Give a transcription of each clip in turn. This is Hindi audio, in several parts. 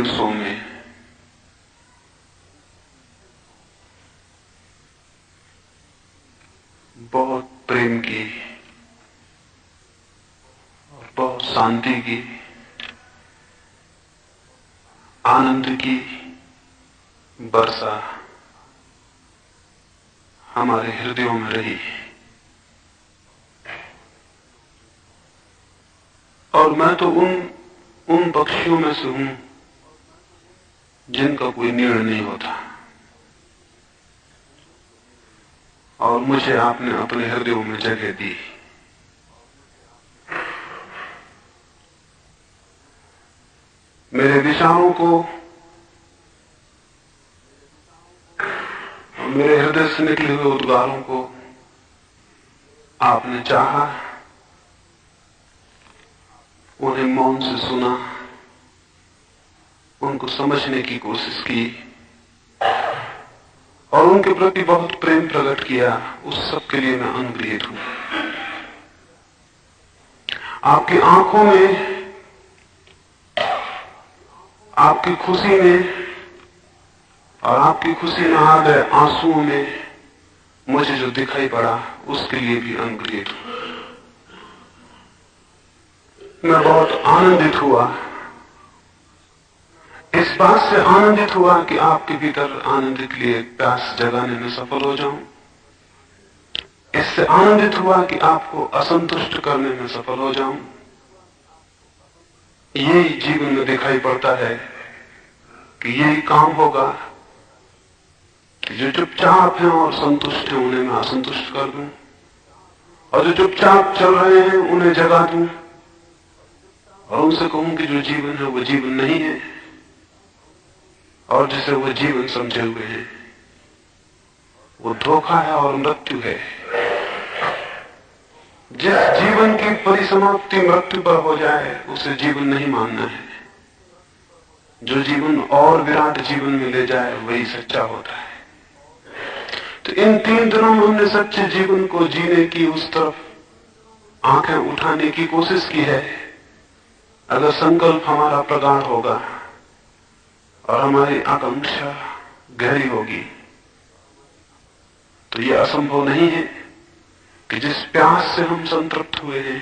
दिवसों में बहुत प्रेम की और बहुत शांति की, आनंद की वर्षा हमारे हृदयों में रही। और मैं तो उन पक्षियों में से हूं जिनका कोई निर्णय नहीं होता, और मुझे आपने अपने हृदयों में जगह दी। मेरे विचारों को, मेरे हृदय से निकले हुए उद्गारों को आपने चाहा, उन्हें मौन से सुना, उनको समझने की कोशिश की और उनके प्रति बहुत प्रेम प्रकट किया। उस सब के लिए मैं अनुग्रहित हूं। आपकी आंखों में, आपकी खुशी में और आपकी खुशी में आ गए आंसुओं में मुझे जो दिखाई पड़ा, उसके लिए भी अनुग्रहित हूं। मैं बहुत आनंदित हुआ, इस बात से आनंदित हुआ कि आपके भीतर आनंद के लिए प्यास जगाने में सफल हो जाऊं। इससे आनंदित हुआ कि आपको असंतुष्ट करने में सफल हो जाऊं। यही जीवन में दिखाई पड़ता है कि यही काम होगा कि जो चुपचाप हैं और संतुष्ट हैं उन्हें मैं असंतुष्ट कर दूं, और जो चुपचाप चल रहे हैं उन्हें जगा दूं और उनसे कहूं कि जो जीवन है वो जीवन नहीं है, और जिसे वो जीवन समझे हुए हैं वो धोखा है और मृत्यु है। जिस जीवन की परिसमाप्ति मृत्यु पर हो जाए उसे जीवन नहीं मानना है। जो जीवन और विराट जीवन में ले जाए वही सच्चा होता है। तो इन 3 दिनों में हमने सच्चे जीवन को जीने की उस तरफ आंखें उठाने की कोशिश की है। अगर संकल्प हमारा प्रगाढ़ होगा और हमारी आकांक्षा गहरी होगी तो यह असंभव नहीं है कि जिस प्यास से हम संतृप्त हुए हैं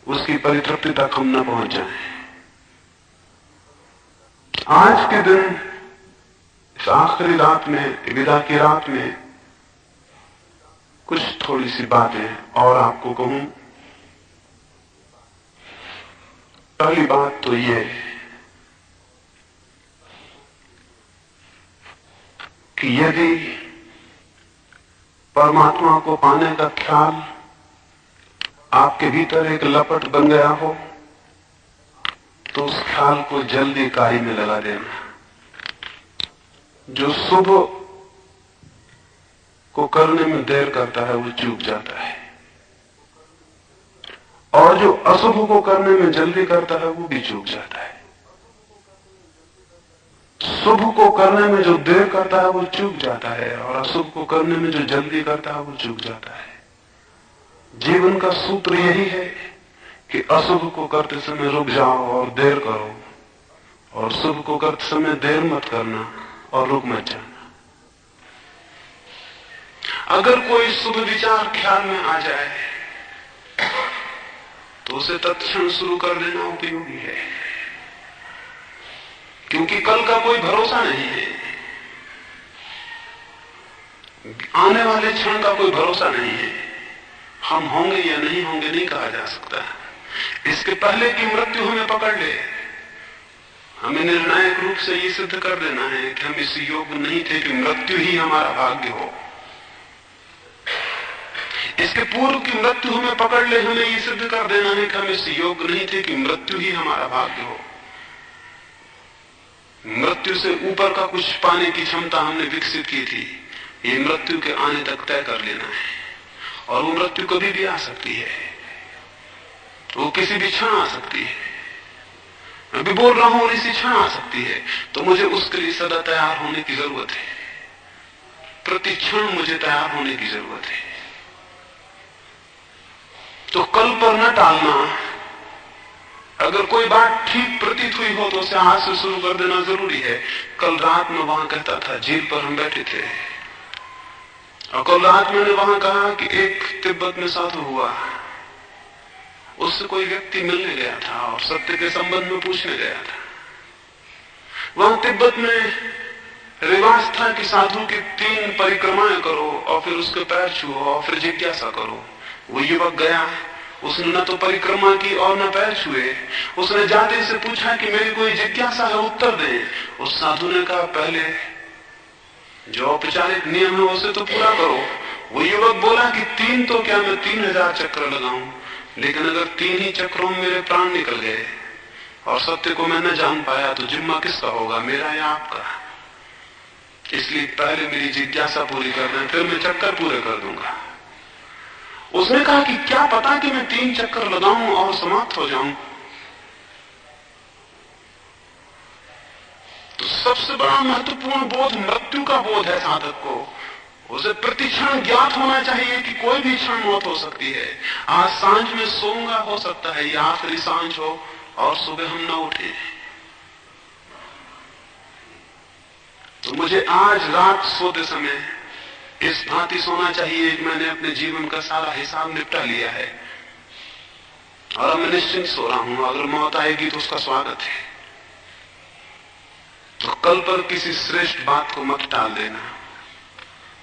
उसकी परितृप्ति तक हम न पहुंच जाएं। आज के दिन, इस आखिरी रात में, विदा की रात में, कुछ थोड़ी सी बातें और आपको कहूं। पहली बात तो ये कि यदि परमात्मा को पाने का ख्याल आपके भीतर एक लपट बन गया हो तो उस ख्याल को जल्दी कार्य में लगा देना। जो शुभ को करने में देर करता है वो चूक जाता है, और जो अशुभ को करने में जल्दी करता है वो भी चूक जाता है। शुभ को करने में जो देर करता है वो चूक जाता है, और अशुभ को करने में जो जल्दी करता है वो चूक जाता है। जीवन का सूत्र यही है कि अशुभ को करते समय रुक जाओ और देर करो, और शुभ को करते समय देर मत करना और रुक मत जाना। अगर कोई शुभ विचार ख्याल में आ जाए तो उसे तत्क्षण शुरू कर देना उपयोगी है, क्योंकि कल का कोई भरोसा नहीं है। आने वाले क्षण का कोई भरोसा नहीं है। हम होंगे या नहीं होंगे नहीं कहा जा सकता। इसके पहले की मृत्यु हमें पकड़ ले, हमें निर्णायक रूप से ये सिद्ध कर देना है कि हम इस योग्य नहीं थे कि मृत्यु ही हमारा भाग्य हो। इसके पूर्व की मृत्यु हमें पकड़ ले, हमें ये सिद्ध कर देना है कि हम इस योग्य नहीं थे कि मृत्यु ही हमारा भाग्य हो। मृत्यु से ऊपर का कुछ पाने की क्षमता हमने विकसित की थी, ये मृत्यु के आने तक तय कर लेना है। और वो मृत्यु कभी भी आ सकती है, वो किसी भी क्षण आ सकती है। मैं भी बोल रहा हूं इसी क्षण आ सकती है, तो मुझे उसके लिए सदा तैयार होने की जरूरत है। प्रति क्षण मुझे तैयार होने की जरूरत है। तो कल पर न टालना, अगर कोई बात ठीक प्रतीत हुई हो तो उसे आज से शुरू कर देना जरूरी है। कल रात में वहां कहता था, झील पर हम बैठे थे और कल रात मैंने वहां कहा कि एक तिब्बत में साधु हुआ, उससे कोई व्यक्ति मिलने गया था और सत्य के संबंध में पूछने गया था। वहां तिब्बत में रिवाज था कि साधु की 3 परिक्रमाएं करो और फिर उसके पैर छुओ और फिर जिज्ञासा करो। वो युवक गया, उसने न तो परिक्रमा की और न पैर छुए। उसने जाते से पूछा कि मेरी कोई जिज्ञासा है, उत्तर दे। उस साधु ने कहा, पहले जो औपचारिक नियम है उसे तो पूरा करो। वो युवक बोला कि 3 तो क्या, मैं 3000 चक्र लगाऊं, लेकिन अगर 3 ही चक्रों में मेरे प्राण निकल गए और सत्य को मैं न जान पाया तो जिम्मा किसका होगा, मेरा या आपका? इसलिए पहले मेरी जिज्ञासा पूरी कर दें, फिर मैं चक्कर पूरे कर दूंगा। उसने कहा कि क्या पता कि मैं 3 चक्कर लगाऊं और समाप्त हो जाऊं। तो सबसे बड़ा महत्वपूर्ण बोध मृत्यु का बोध है साधक को। उसे प्रतिक्षण ज्ञात होना चाहिए कि कोई भी क्षण मौत हो सकती है। आज सांझ में सोऊंगा, हो सकता है ये आखिरी सांझ हो और सुबह हम न उठे। तो मुझे आज रात सोते समय इस भांति सोना चाहिए कि मैंने अपने जीवन का सारा हिसाब निपटा लिया है और अब मैं निश्चिंत सो रहा हूं। अगर मौत आएगी तो उसका स्वागत है। तो कल पर किसी श्रेष्ठ बात को मत टाल देना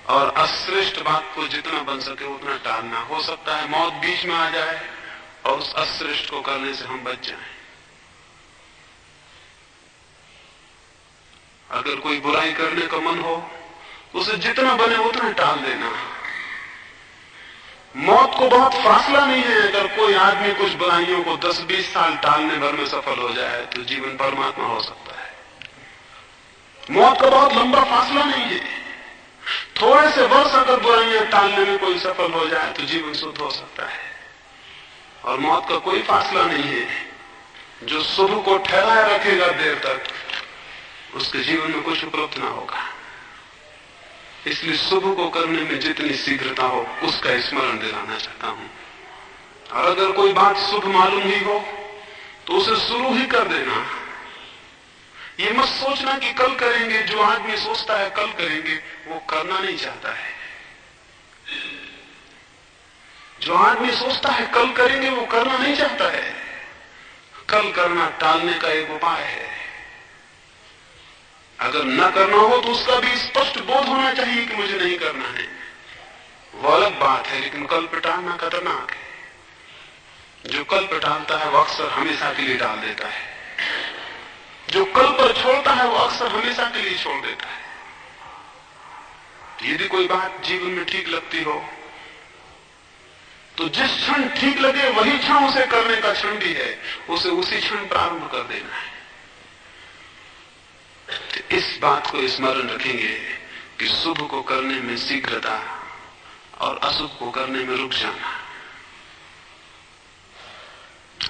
और अश्रेष्ठ बात को जितना बन सके उतना टालना। हो सकता है मौत बीच में आ जाए और उस अश्रेष्ठ को करने से हम बच जाएं। अगर कोई बुराई करने का मन हो, उसे जितना बने उतना टाल देना। मौत को बहुत फासला नहीं है। अगर कोई आदमी कुछ बुराइयों को 10-20 साल टालने भर में सफल हो जाए तो जीवन परमात्मा हो सकता है। मौत का बहुत लंबा फासला नहीं है। थोड़े से वर्ष अगर बुराइयां टालने में कोई सफल हो जाए तो जीवन शुद्ध हो सकता है। और मौत का कोई फासला नहीं है। जो शुभ को ठहराए रखेगा देर तक, उसके जीवन में कुछ उपलब्ध ना होगा। इसलिए शुभ को करने में जितनी शीघ्रता हो उसका स्मरण दिलाना चाहता हूं। और अगर कोई बात शुभ मालूम ही हो तो उसे शुरू ही कर देना। ये मत सोचना कि कल करेंगे। जो आदमी सोचता है कल करेंगे, वो करना नहीं चाहता है। जो आदमी सोचता है कल करेंगे, वो करना नहीं चाहता है। कल करना टालने का एक उपाय है। अगर न करना हो तो उसका भी स्पष्ट बोध होना चाहिए कि मुझे नहीं करना है। वो अलग बात है, लेकिन कल पर टालना खतरनाक है। जो कल पर टालता है वो अक्सर हमेशा के लिए टाल देता है। जो कल पर छोड़ता है वो अक्सर हमेशा के लिए छोड़ देता है। यदि कोई बात जीवन में ठीक लगती हो तो जिस क्षण ठीक लगे वही क्षण उसे करने का क्षण भी है। उसे उसी क्षण प्रारंभ कर देना है। तो इस बात को स्मरण रखेंगे कि शुभ को करने में शीघ्रता और अशुभ को करने में रुक जाना।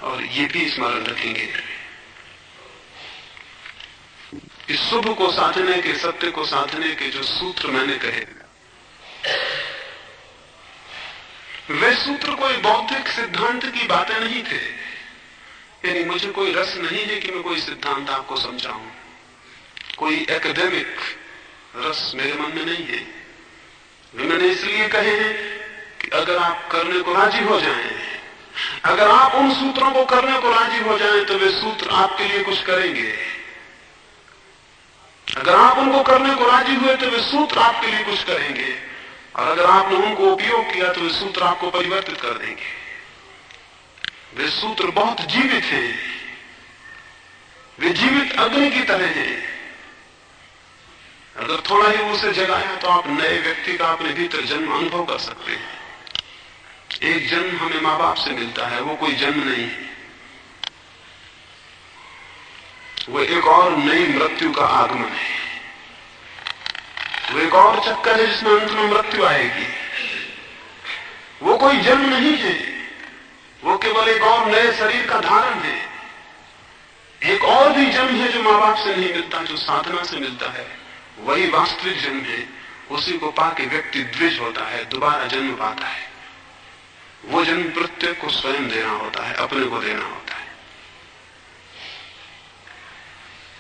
और ये भी स्मरण रखेंगे कि शुभ को साधने के, सत्य को साधने के जो सूत्र मैंने कहे, वे सूत्र कोई बौद्धिक सिद्धांत की बातें नहीं थे। यानी मुझे कोई रस नहीं है कि मैं कोई सिद्धांत आपको समझाऊं। कोई एकेडमिक रस मेरे मन में नहीं है। वे मैंने इसलिए कहे हैं कि अगर आप करने को राजी हो जाएं, अगर आप उन सूत्रों को करने को राजी हो जाएं तो वे सूत्र आपके लिए कुछ करेंगे। अगर आप उनको करने को राजी हुए तो वे सूत्र आपके लिए कुछ करेंगे। और अगर आपने उनको उपयोग किया तो वे सूत्र आपको परिवर्तित कर देंगे। वे सूत्र बहुत जीवित हैं। वे जीवित अग्नि की तरह हैं। अगर थोड़ा ही उसे जगाया तो आप नए व्यक्ति का अपने भीतर जन्म अनुभव कर सकते हैं। एक जन्म हमें मां बाप से मिलता है, वो कोई जन्म नहीं है। वो एक और नई मृत्यु का आगमन है। वो एक और चक्कर है जिसमें अंत में मृत्यु आएगी। वो कोई जन्म नहीं है। वो केवल एक और नए शरीर का धारण है। एक और भी जन्म है जो मां बाप से नहीं मिलता, जो साधना से मिलता है। वही वास्तविक जन्म है। उसी को पाके व्यक्ति द्विज होता है, दोबारा जन्म पाता है। वो जन्म प्रत्येक को स्वयं देना होता है, अपने को देना होता है।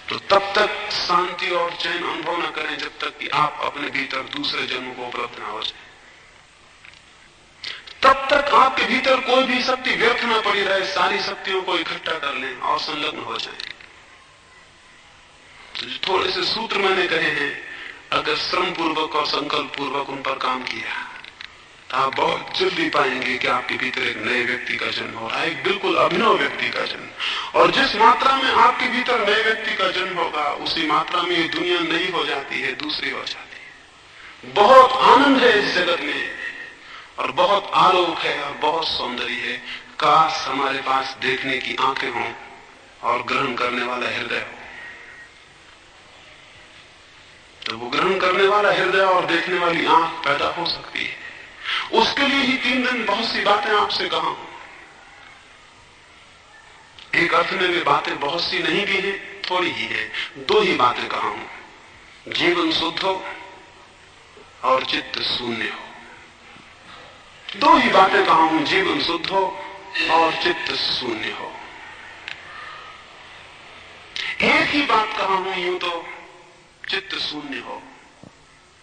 तो तब तक शांति और चैन अनुभव न करें जब तक कि आप अपने भीतर दूसरे जन्म को उपलब्ध ना हो जाए। तब तक आपके भीतर कोई भी शक्ति व्यर्थ न पड़ी रहे, सारी शक्तियों को इकट्ठा कर लें और संलग्न हो जाएं। तो जो थोड़े से सूत्र मैंने कहे हैं, अगर श्रम पूर्वक और संकल्प पूर्वक उन पर काम किया तो आप बहुत जल्दी पाएंगे कि आपके भीतर एक नए व्यक्ति का जन्म हो रहा है, एक बिल्कुल अभिनव व्यक्ति का जन्म। और जिस मात्रा में आपके भीतर नए व्यक्ति का जन्म होगा, उसी मात्रा में ये दुनिया नई हो जाती है, दूसरी हो जाती है। बहुत आनंद है इस जगत में और बहुत आलोक है और बहुत सौंदर्य है। काश हमारे पास देखने की आंखें हों और ग्रहण करने वाला हृदय हो, तो वो ग्रहण करने वाला हृदय और देखने वाली आंख पैदा हो सकती है। उसके लिए ही 3 दिन बहुत सी बातें आपसे कहा हूं। एक अर्थ में वे बातें बहुत सी नहीं भी हैं, थोड़ी ही है। 2 ही बातें कहा हूं, जीवन शुद्ध हो और चित्त शून्य हो। 2 ही बातें कहा हूं, जीवन शुद्ध हो और चित्त शून्य हो। एक ही बात कहा हूं, यूं तो चित्त शून्य हो,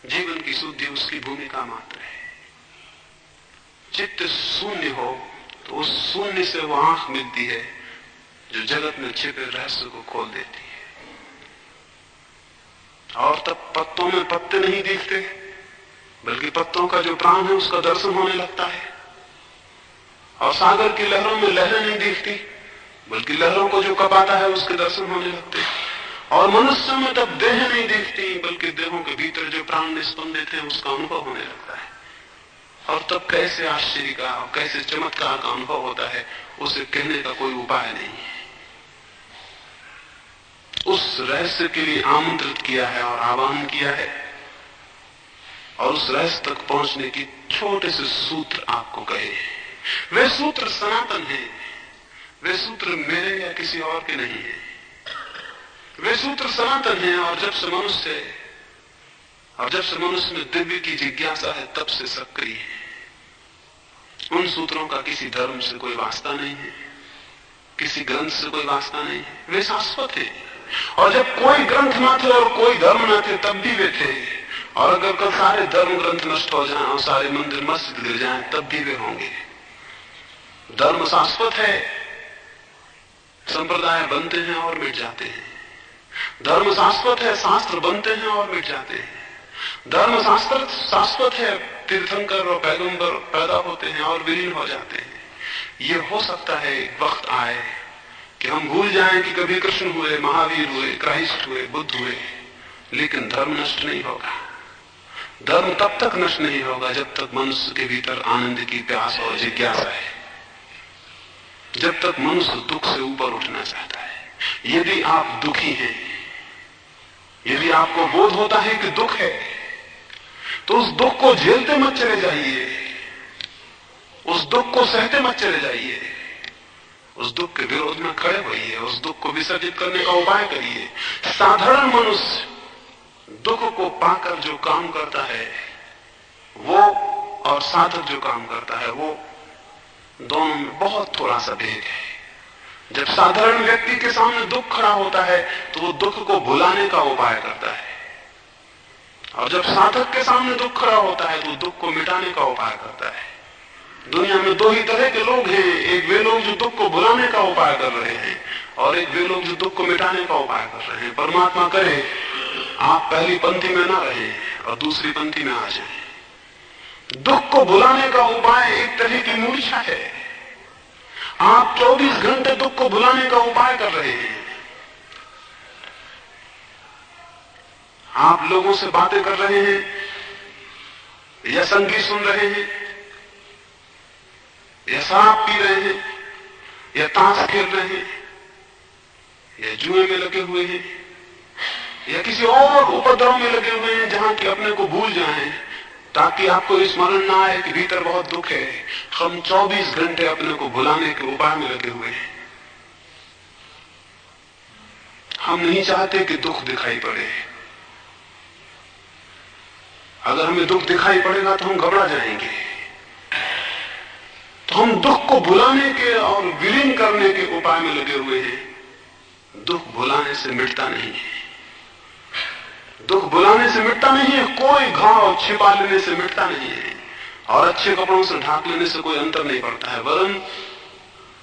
जीवन की शुद्धि उसकी भूमिका मात्र है। चित्त शून्य हो तो उस शून्य से वो आंख मिलती है जो जगत में छिपे रहस्य को खोल देती है। और तब पत्तों में पत्ते नहीं दिखते, बल्कि पत्तों का जो प्राण है उसका दर्शन होने लगता है। और सागर की लहरों में लहरें नहीं दिखती, बल्कि लहरों को जो कपाता है उसके दर्शन होने लगते हैं। और मनुष्य में तब देह नहीं दिखती, बल्कि देहों के भीतर जो प्राण निस्पंदित है उसका अनुभव होने लगता है। और तब कैसे आश्चर्य का और कैसे चमत्कार का अनुभव होता है, उसे कहने का कोई उपाय नहीं है। उस रहस्य के लिए आमंत्रित किया है और आह्वान किया है, और उस रहस्य तक पहुंचने की छोटे से सूत्र आपको कहे। वे सूत्र सनातन हैं, वे सूत्र मेरे या किसी और के नहीं है। वे सूत्र सनातन हैं, और जब से मनुष्य में दिव्य की जिज्ञासा है, तब से सक्रिय है। उन सूत्रों का किसी धर्म से कोई वास्ता नहीं है, किसी ग्रंथ से कोई वास्ता नहीं है, वे शाश्वत है। और जब कोई ग्रंथ ना थे और कोई धर्म ना थे, तब भी वे थे। और अगर कल सारे धर्म ग्रंथ नष्ट हो जाएं और सारे मंदिर मस्जिद गिर जाएं, तब भी वे होंगे। धर्म शाश्वत है, संप्रदाय बनते हैं और मिट जाते हैं। धर्म शाश्वत है, शास्त्र बनते हैं और मिट जाते हैं। धर्म शास्त्र शाश्वत है, तीर्थंकर और पैगंबर पैदा होते हैं और विलीन हो जाते हैं। ये हो सकता है एक वक्त आए कि हम भूल जाएं कि कभी कृष्ण हुए, महावीर हुए, क्राइस्ट हुए, बुद्ध हुए, लेकिन धर्म नष्ट नहीं होगा। धर्म तब तक नष्ट नहीं होगा जब तक मनुष्य के भीतर आनंद की प्यास और जिज्ञासा है, जब तक मनुष्य दुख से ऊपर उठना चाहता है। यदि आप दुखी हैं, यदि आपको बोध होता है कि दुख है, तो उस दुख को झेलते मत चले जाइए, उस दुख को सहते मत चले जाइए, उस दुख के विरोध में खड़े होइए, उस दुख को विसर्जित करने का उपाय करिए। साधारण मनुष्य दुख को पाकर जो काम करता है वो, और साधक जो काम करता है वो, दोनों में बहुत थोड़ा सा भेद है। जब साधारण व्यक्ति के सामने दुख खड़ा होता है तो वो दुख को भुलाने का उपाय करता है, और जब साधक के सामने दुख खड़ा होता है तो दुख को मिटाने का उपाय करता है। दुनिया में 2 ही तरह के लोग हैं, एक वे लोग जो दुख को भुलाने का उपाय कर रहे हैं, और एक वे लोग जो दुख को मिटाने का उपाय कर रहे हैं। परमात्मा करे आप पहली पंक्ति में ना रहें और दूसरी पंक्ति में आ जाएं। दुख को भुलाने का उपाय एक तरह की मूर्छा है। आप 24 घंटे दुख को भुलाने का उपाय कर रहे हैं। आप लोगों से बातें कर रहे हैं, या संगीत सुन रहे हैं, या शराब पी रहे हैं, या ताश खेल रहे हैं, या जुए में लगे हुए हैं, या किसी और उपद्रव में लगे हुए हैं जहां कि अपने को भूल जाएं, ताकि आपको स्मरण ना आए कि भीतर बहुत दुख है। हम 24 घंटे अपने को भुलाने के उपाय में लगे हुए हैं। हम नहीं चाहते कि दुख दिखाई पड़े। अगर हमें दुख दिखाई पड़ेगा तो हम घबरा जाएंगे। तो हम दुख को भुलाने के और विलीन करने के उपाय में लगे हुए हैं। दुख भुलाने से मिटता नहीं है, दुख भुलाने से मिटता नहीं है, कोई घाव छिपा लेने से मिटता नहीं है, और अच्छे कपड़ों से ढांक लेने से कोई अंतर नहीं पड़ता है, वरन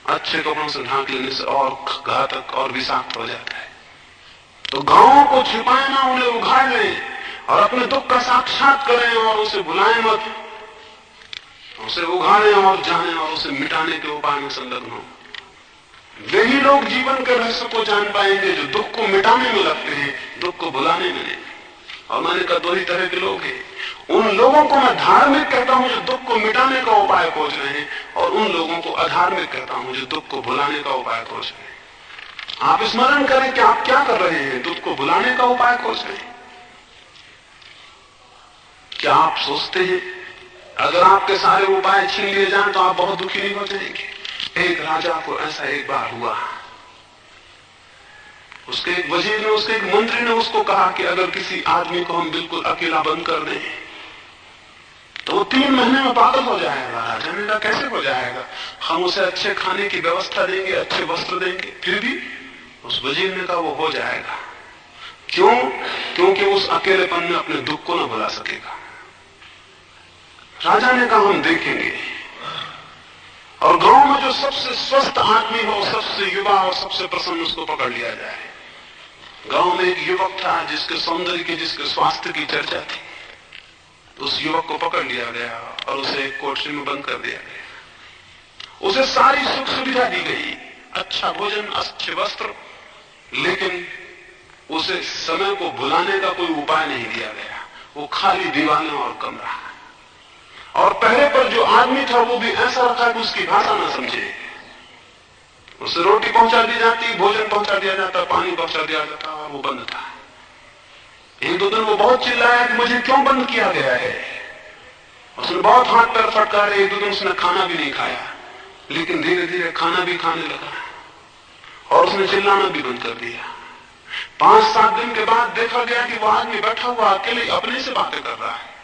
अच्छे कपड़ों से ढांक लेने से और घातक और विषाक्त हो जाता है। तो घावों को छिपाए ना, उन्हें उघाड़ लें और अपने दुख का साक्षात करें और उसे भुलाएं मत, उसे उघाड़ें और जानें और उसे मिटाने के उपाय में संलग्न हो। वे ही लोग जीवन के रहस्य को जान पाएंगे जो दुख को मिटाने में लगते हैं, दुख को भुलाने में नहीं। और मैंने कहा दो ही तरह के लोग हैं, उन लोगों को मैं धार्मिक कहता हूं जो दुख को मिटाने का उपाय खोज रहे हैं, और उन लोगों को अधार्मिक कहता हूं जो दुख को भुलाने का उपाय खोज रहे हैं। आप स्मरण करें कि आप क्या कर रहे हैं, दुख को भुलाने का उपाय खोज रहे हैं। क्या आप सोचते हैं अगर आपके सारे उपाय छीन लिए जाएं तो आप बहुत दुखी नहीं हो जाएंगे? एक राजा को ऐसा एक बार हुआ, उसके एक वजीर ने, उसके एक मंत्री ने उसको कहा कि अगर किसी आदमी को हम बिल्कुल अकेला बंद कर दें तो वो 3 महीने में पागल हो जाएगा। राजा ने कहा कैसे हो जाएगा? हम उसे अच्छे खाने की व्यवस्था देंगे, अच्छे वस्त्र देंगे। फिर भी उस वजीर ने कहा वो हो जाएगा। क्यों? क्योंकि उस अकेलेपन में अपने दुख को न भुला सकेगा। राजा ने कहा हम देखेंगे। और गांव में जो सबसे स्वस्थ आदमी हो, सबसे युवा हो, सबसे प्रसन्न, उसको पकड़ लिया जाए। गांव में एक युवक था जिसके सौंदर्य की, जिसके स्वास्थ्य की चर्चा थी। उस युवक को पकड़ लिया गया और उसे एक कोठरी में बंद कर दिया गया। उसे सारी सुख सुविधा दी गई, अच्छा भोजन, अच्छे वस्त्र, लेकिन उसे समय को भुलाने का कोई उपाय नहीं दिया गया। वो खाली दीवाने और कमरा, और पहरे पर जो आदमी था वो भी ऐसा रखा कि उसकी भाषा ना समझे। उसे रोटी पहुंचा दी जाती, भोजन पहुंचा दिया जाता, पानी पहुंचा दिया जाता, और वो बंद था। एक दो दिन वो बहुत चिल्लाया कि मुझे क्यों बंद किया गया है। उसने बहुत हाथ पैर फटकारे, एक दो दिन उसने खाना भी नहीं खाया, लेकिन धीरे धीरे खाना भी खाने लगा और उसने चिल्लाना भी बंद कर दिया। 5-7 दिन के बाद देखा गया कि वो आदमी बैठा हुआ अकेले अपने से बातें कर रहा है।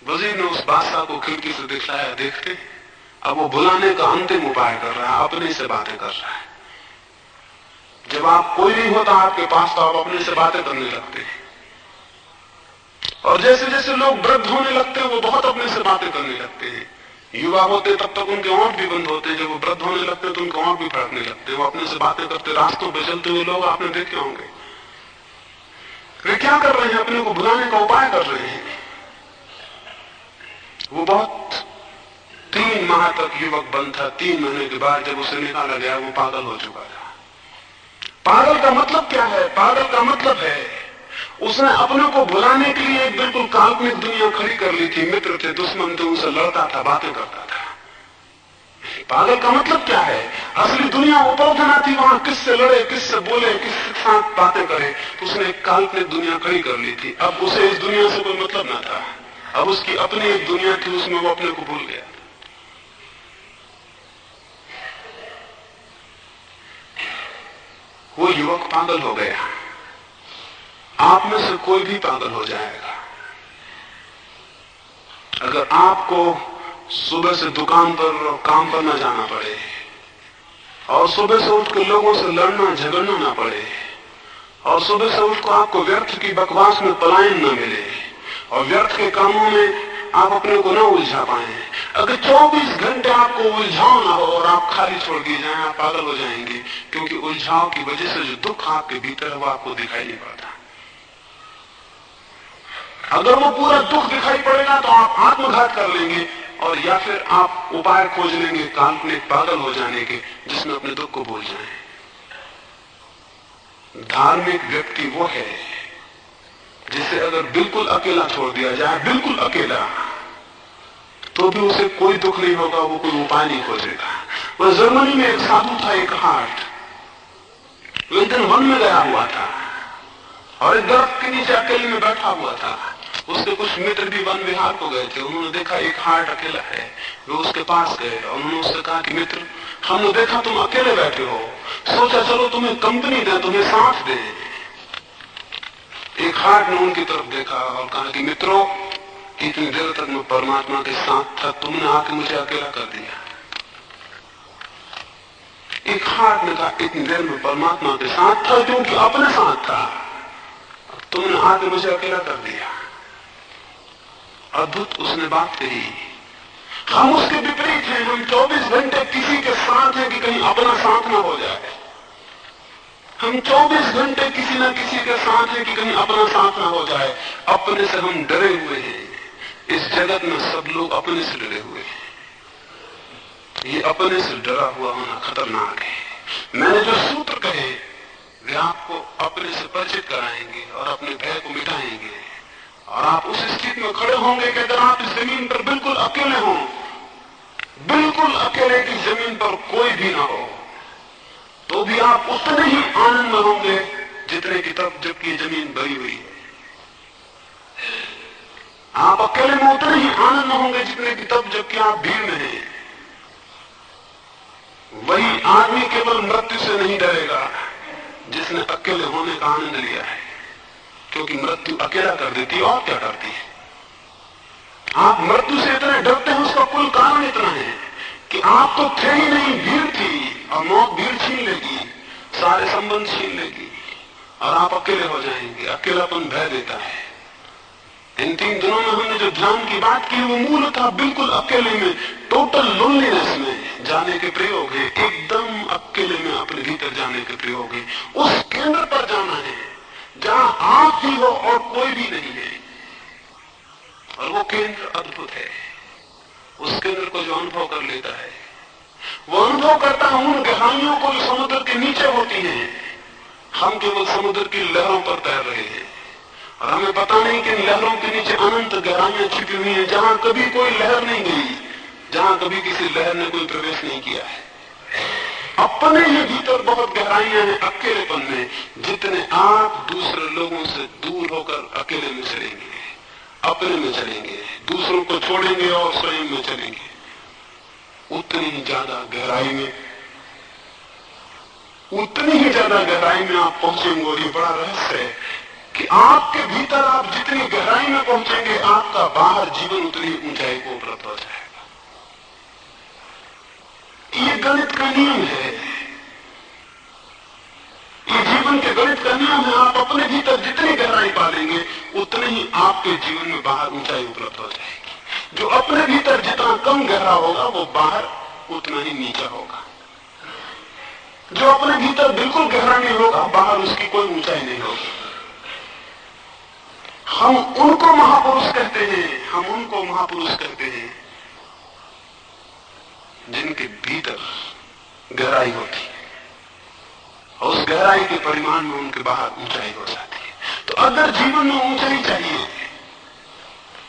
वजीर ने उस बादशाह को खिड़की से दिखलाया, देखते अब वो भुलाने का अंतिम उपाय कर रहा है, अपने से बातें कर रहा है। जब आप कोई नहीं होता आपके पास तो आप अपने से बातें करने लगते हैं, और जैसे जैसे लोग वृद्ध होने लगते हैं वो बहुत अपने से बातें करने लगते हैं। युवा होते तब तक उनके होंठ भी बंद होते हैं, जब वो वृद्ध होने लगते हैं तो उनके होंठ भी फड़कने लगते हैं। वो अपने से बातें करते, रास्तों पर चलते हुए लोग आपने देखे होंगे। वे क्या कर रहे हैं? अपने को भुलाने का उपाय कर रहे हैं। वो बहुत 3 माह तक युवक बंद था। 3 महीने के बाद जब उसे निकाला गया वो पागल हो चुका था। पागल का मतलब क्या है? पागल का मतलब है उसने अपने को भुलाने के लिए एक बिल्कुल काल्पनिक दुनिया खड़ी कर ली थी। मित्र थे, दुश्मन थे, उनसे लड़ता था, बातें करता था। पागल का मतलब क्या है? असली दुनिया उपलब्ध ना थी, वहां किससे लड़े, किससे बोले, किसके साथ बातें करे। तो उसने एक काल्पनिक दुनिया खड़ी कर ली थी। अब उसे इस दुनिया से कोई मतलब ना था। अब उसकी अपनी एक दुनिया थी, उसमें वो अपने को भूल गया। वो युवक पागल हो गया। आप में से कोई भी पागल हो जाएगा। अगर आपको सुबह से दुकान पर और काम पर ना जाना पड़े, और सुबह से उठ के लोगों से लड़ना झगड़ना ना पड़े, और सुबह से उठ कर आपको व्यर्थ की बकवास में पलायन न मिले, और व्यर्थ के कामों में आप अपने को ना उलझा पाए, अगर 24 घंटे आपको उलझाव ना हो और आप खाली छोड़ दिए जाएं, आप पागल हो जाएंगे। क्योंकि उलझाव की वजह से जो दुख आपके भीतर है वो आपको दिखाई नहीं पड़ता। अगर वो पूरा दुख दिखाई पड़ेगा तो आप आत्मघात कर लेंगे, और या फिर आप उपाय खोज लेंगे काल्पनिक पागल हो जाने के, जिसमें अपने दुख को भूल जाएं। धार्मिक व्यक्ति वो है जिसे अगर बिल्कुल अकेला छोड़ दिया जाए, बिल्कुल अकेला, तो भी उसे कोई दुख नहीं होगा, वो कोई उपाय नहीं खोजेगा। वह जर्मनी में एक साधु था, एक हार्ट, वो एक दिन वन में गया हुआ था और एक दरख्त के नीचे अकेले में बैठा हुआ था। उसके कुछ मित्र भी वन विहार को गए थे। उन्होंने देखा एक हार्ट अकेला है, वे उसके पास गए और उन्होंने उससे कहा कि मित्र, हमने देखा तुम अकेले बैठे हो, सोचा चलो तुम्हें कंपनी दे, तुम्हें साथ दे। एक हार्ट ने उनकी तरफ देखा और कहा कि मित्रों, इतनी देर तक मैं परमात्मा के साथ था, तुमने आके मुझे अकेला कर दिया। एक हाथ ने कहा इतनी देर में परमात्मा के साथ था क्योंकि अपने साथ था, तुमने आके मुझे अकेला कर दिया। अद्भुत उसने बात कही। हम उसके विपरीत हैं, हम 24 घंटे किसी के साथ हैं कि कहीं अपना साथ ना हो जाए। हम 24 घंटे किसी ना किसी के साथ हैं कि कहीं अपना साथ ना हो जाए। अपने से हम डरे हुए हैं। इस जगत में सब लोग अपने से डरे हुए हैं। ये अपने से डरा हुआ होना खतरनाक है। मैंने जो सूत्र कहे वे आपको अपने से परिचित कराएंगे और अपने भय को मिटाएंगे, और आप उस स्थिति में खड़े होंगे कि अगर आप इस जमीन पर बिल्कुल अकेले हों, बिल्कुल अकेले की जमीन पर कोई भी ना हो, तो भी आप उतने ही आनंद में होंगे जितने की तब जबकि जमीन भरी हुई है। आप अकेले में उतने ही आनंद में होंगे जितने की तब जबकि आप भीड़ में हैं। वही आदमी केवल मृत्यु से नहीं डरेगा जिसने अकेले होने का आनंद लिया है, क्योंकि मृत्यु अकेला कर देती है। और क्या करती है? आप मृत्यु से इतने डरते हैं, उसका कुल कारण इतना है कि आप तो थे ही नहीं, भीड़ थी, और मौत भीड़ छीन लेगी, सारे संबंध छीन लेगी और आप अकेले हो जाएंगे। अकेलापन भय देता है। इन 3 दिनों में हमने जो ध्यान की बात की वो मूलतः बिल्कुल अकेले में, टोटल लोनलीनेस में जाने के प्रयोग है। एकदम अकेले में अपने भीतर जाने के प्रयोग है। उस केंद्र पर जाना है जहां आप ही हो और कोई भी नहीं है। और वो केंद्र अद्भुत है। उस केंद्र को जो अनुभव कर लेता है वो अनुभव करता है उन गहराइयों को जो समुद्र के नीचे होती हैं। हम केवल समुद्र की लहरों पर तैर रहे हैं और हमें पता नहीं कि इन लहरों के नीचे अनंत गहराइयां छिपी हुई हैं, जहां कभी कोई लहर नहीं गई, जहां कभी किसी लहर ने कोई प्रवेश नहीं किया है। अपने ही भीतर बहुत गहराइयां हैं अकेलेपन में। जितने आप दूसरे लोगों से दूर होकर अकेले में चलेंगे, अपने में चलेंगे, दूसरों को छोड़ेंगे और स्वयं में चलेंगे, उतनी ही ज्यादा गहराई में, उतनी ही ज्यादा गहराई में आप पहुंचेंगे। और ये बड़ा रहस्य है कि आपके भीतर आप जितनी गहराई में पहुंचेंगे, आपका बाहर जीवन उतनी ऊंचाई को उपलब्ध हो जाएगा। ये गणित का नियम है, ये जीवन के गणित का नियम है। आप अपने भीतर जितनी गहराई पालेंगे उतने ही आपके जीवन में बाहर ऊंचाई उपलब्ध हो जाएगी। जो अपने भीतर जितना कम गहरा होगा वो बाहर उतना ही नीचा होगा। जो अपने भीतर बिल्कुल गहरा नहीं होगा बाहर उसकी कोई ऊंचाई नहीं होगी। हम उनको महापुरुष कहते हैं, हम उनको महापुरुष कहते हैं जिनके भीतर गहराई होती है और उस गहराई के परिमाण में उनके बाहर ऊंचाई हो जाती है। तो अगर जीवन में ऊंचाई चाहिए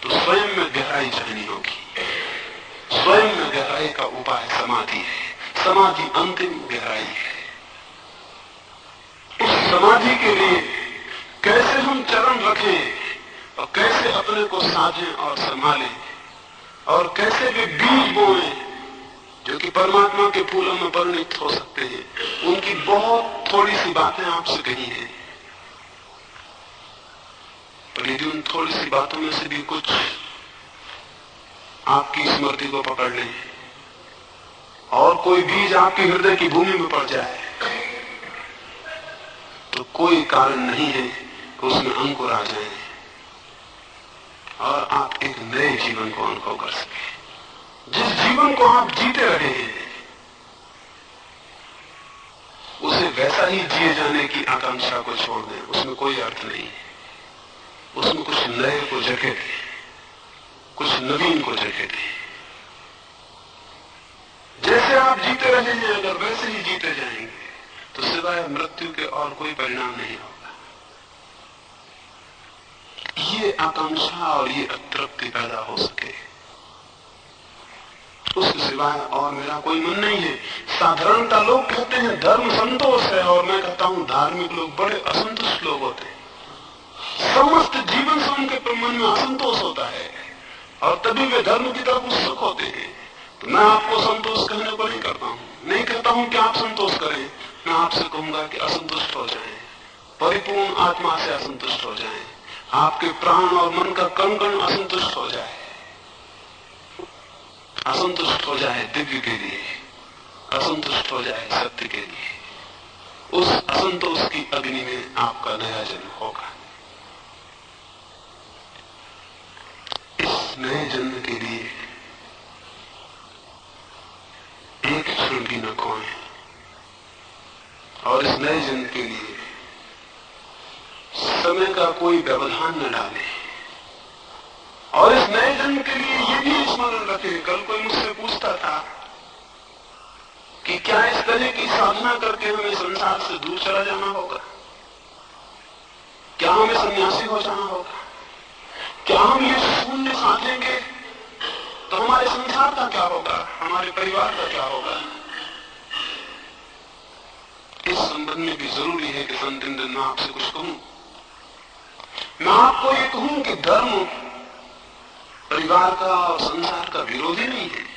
तो स्वयं में गहराई चाहिए होगी। स्वयं में गहराई का उपाय समाधि है। समाधि अंतिम गहराई है। उस समाधि के लिए कैसे हम चरण रखें और कैसे अपने को साधें और संभालें और कैसे वे बीज बोएं जो कि परमात्मा के फूलों में परिणत हो सकते हैं, उनकी बहुत थोड़ी सी बातें आपसे कही हैं। पर यदि उन थोड़ी सी बातों में से भी कुछ आपकी स्मृति को पकड़ लें और कोई बीज आपके हृदय की भूमि में पड़ जाए तो कोई कारण नहीं है कि उसमें अंकुर आ जाए और आप एक नए जीवन को अनुभव कर सकें। जिस जीवन को आप जीते रहे हैं उसे वैसा ही जिए जाने की आकांक्षा को छोड़ दें, उसमें कोई अर्थ नहीं है। उसमें कुछ नए को जगह दे, कुछ नवीन को जगह दे। जैसे आप जीते रहे हैं अगर वैसे ही जीते जाएंगे तो सिवाय मृत्यु के और कोई परिणाम नहीं होगा। ये आकांक्षा और ये अतृप्ति पैदा हो सके उसके सिवाय और मेरा कोई मन नहीं है। साधारणतः लोग कहते हैं धर्म संतोष है और मैं कहता हूं धार्मिक लोग बड़े असंतुष्ट लोग होते हैं। समस्त जीवन से उनके मन में असंतोष होता है और तभी वे धर्म की तरफ उत्सुक होते हैं। तो मैं आपको संतोष कहने को नहीं करता हूं, नहीं कहता हूं कि आप संतोष करें। मैं आपसे कहूंगा कि असंतुष्ट हो जाएं, परिपूर्ण आत्मा से असंतुष्ट हो जाएं, आपके प्राण और मन का कण कण असंतुष्ट हो जाए, असंतुष्ट हो जाए दिव्य के लिए, असंतुष्ट हो जाए सत्य के लिए, उस असंतोष की अग्नि में आपका नया जन्म होगा। इस नए जन्म के लिए एक क्षण भी न खोएं और इस नए जन्म के लिए समय का कोई व्यवधान न डालें। और इस नए जन्म के लिए ये भी स्मरण रखें, कल कोई मुझसे पूछता था कि क्या इस तरह की साधना करके हमें संसार से दूर चला जाना होगा, क्या हमें सन्यासी हो जाना होगा, क्या हम ये शून्य साधेंगे तो हमारे संसार का क्या होगा, हमारे परिवार का क्या होगा। इस संबंध में भी जरूरी है कि संत दिन मैं आपसे कुछ कहूं। मैं आपको ये कहूं कि धर्म परिवार का और संसार का विरोधी नहीं है।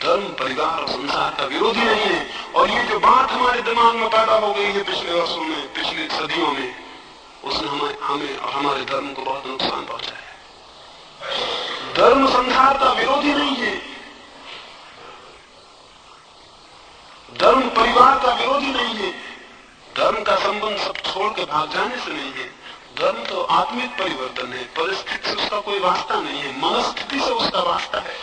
धर्म परिवार और संसार का विरोधी नहीं है। और ये जो बात हमारे दिमाग में पैदा हो गई है पिछले वर्षों में, पिछली सदियों में, उसने हमें और हमारे धर्म को बहुत नुकसान पहुंचाया है। धर्म संसार का विरोधी नहीं है, धर्म परिवार का विरोधी नहीं है, धर्म का संबंध सब छोड़ के भाग जाने से नहीं है। धर्म तो आत्मिक परिवर्तन है, परिस्थिति से उसका कोई वास्ता नहीं है, मनस्थिति से उसका वास्ता है।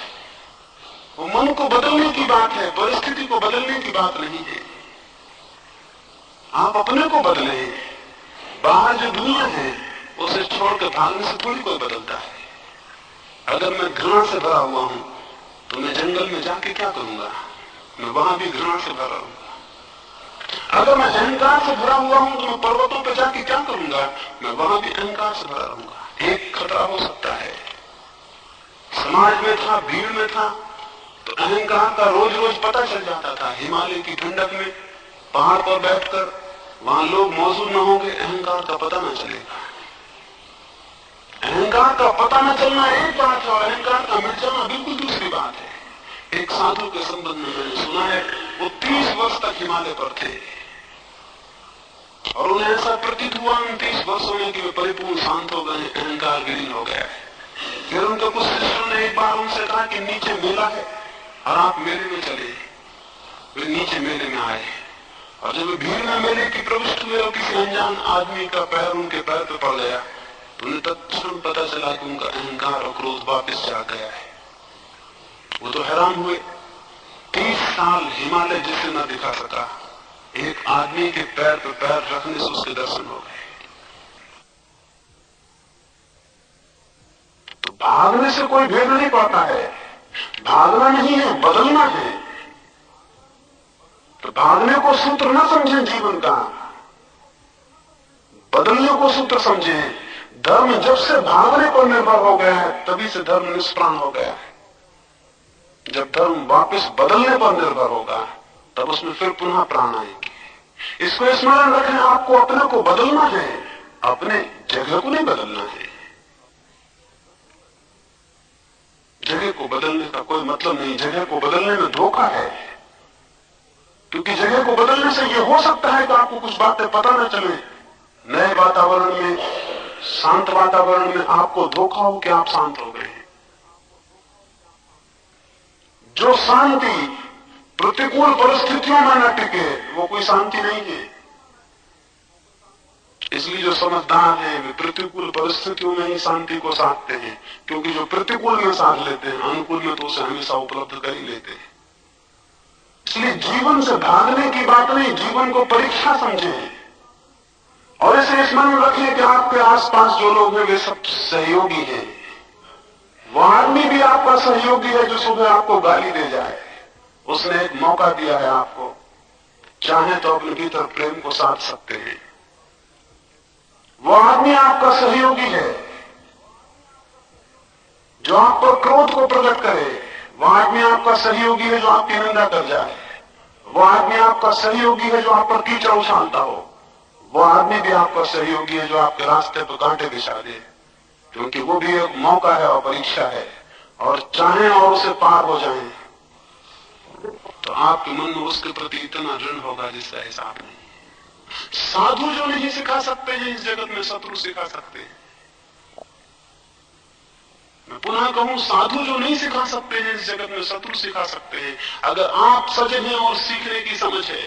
वो मन को बदलने की बात है, परिस्थिति को बदलने की बात नहीं है। आप अपने को बदलें, बाहर जो दुनिया है उसे छोड़कर भागने से थोड़ी कोई बदलता है। अगर मैं घृणा से भरा हुआ हूं तो मैं जंगल में जाके क्या करूंगा, मैं वहां भी घृणा से भरा रहूंगा। अगर मैं अहंकार से भरा हुआ हूं तो मैं पर्वतों पर जाके क्या करूंगा, मैं वहां भी अहंकार से भरा रहूंगा। एक खतरा हो सकता है, समाज में था, भीड़ में था तो अहंकार का रोज रोज पता चल जाता था। हिमालय की ठंडक में पहाड़ पर बैठकर वहां लोग मौजूद न होंगे, अहंकार का पता न चलेगा। अहंकार का पता न चलना एक बात है और अहंकार का मिट जाना बिल्कुल दूसरी बात है। एक साधु के संबंध में मैंने सुना है, वो 30 वर्ष तक हिमालय पर थे और उन्हें ऐसा प्रतीत हुआ उन 30 वर्षों में कि वे परिपूर्ण शांत हो गए, अहंकार विलीन हो गया है। फिर उनके कुछ शिष्यों ने एक बार उनसे कहा कि नीचे मेला है और आप मेले में चले। वे नीचे मेले में आए और जब वे भीड़ में मेले की प्रविष्ट हुए और किसी अनजान आदमी का पैर उनके पैर पे पड़ गया तो उन्हें तत्क्षण पता चला कि उनका अहंकार और क्रोध वापस जा गया है। वो तो हैरान हुए, 30 साल हिमालय जिसे न दिखा सका, एक आदमी के पैर पे पैर रखने से उसके दर्शन हो गए। तो भागने से कोई भेद नहीं पड़ता है, भागना नहीं है, बदलना है। तो भागने को सूत्र न समझें जीवन का, बदलने को सूत्र समझें। धर्म जब से भागने पर निर्भर हो गया है तभी से धर्म निष्प्राण हो गया है। जब धर्म वापस बदलने पर निर्भर होगा तब उसमें फिर पुनः प्राण आएंगे। इसको स्मरण रखें, आपको अपने को बदलना है, अपने जगह को नहीं बदलना है। जगह को बदलने का कोई मतलब नहीं, जगह को बदलने में धोखा है। क्योंकि जगह को बदलने से यह हो सकता है कि आपको कुछ बातें पता न चले। नए वातावरण में, शांत वातावरण में आपको धोखा हो कि आप शांत हो गए। जो शांति प्रतिकूल परिस्थितियों में न टिके वो कोई शांति नहीं है। इसलिए जो समझदार हैं वे प्रतिकूल परिस्थितियों में ही शांति को साधते हैं, क्योंकि जो प्रतिकूल में साध लेते हैं अनुकूल में तो उसे हमेशा उपलब्ध कर ही लेते हैं। इसलिए जीवन से भागने की बात नहीं, जीवन को परीक्षा समझें और इसे स्मरण रखें कि आपके आसपास जो लोग हैं वे सब सहयोगी हैं। वो आदमी भी आपका सहयोगी है जो सुबह आपको गाली दे जाए, उसने एक मौका दिया है आपको, चाहे तो अपने भीतर प्रेम को साध सकते हैं। वो आदमी आपका सहयोगी है जो आप पर क्रोध को प्रकट करे, वो आदमी आपका सहयोगी है जो आपकी निंदा कर जाए, वो आदमी आपका सहयोगी है जो आप पर कीचड़ उछालता हो, वो आदमी भी आपका सहयोगी है जो आपके रास्ते पर कांटे बिछा दे, क्योंकि वो भी एक मौका है और परीक्षा है। और चाहें और उसे पार हो जाएं तो आपके मन में उसके प्रति इतना ऋण होगा जिसका हिसाब नहीं। साधु जो नहीं सिखा सकते हैं इस जगत में शत्रु सिखा सकते हैं। मैं पुनः कहूं, साधु जो नहीं सिखा सकते हैं इस जगत में, शत्रु सिखा सकते हैं। अगर आप सजग हैं और सीखने की समझ है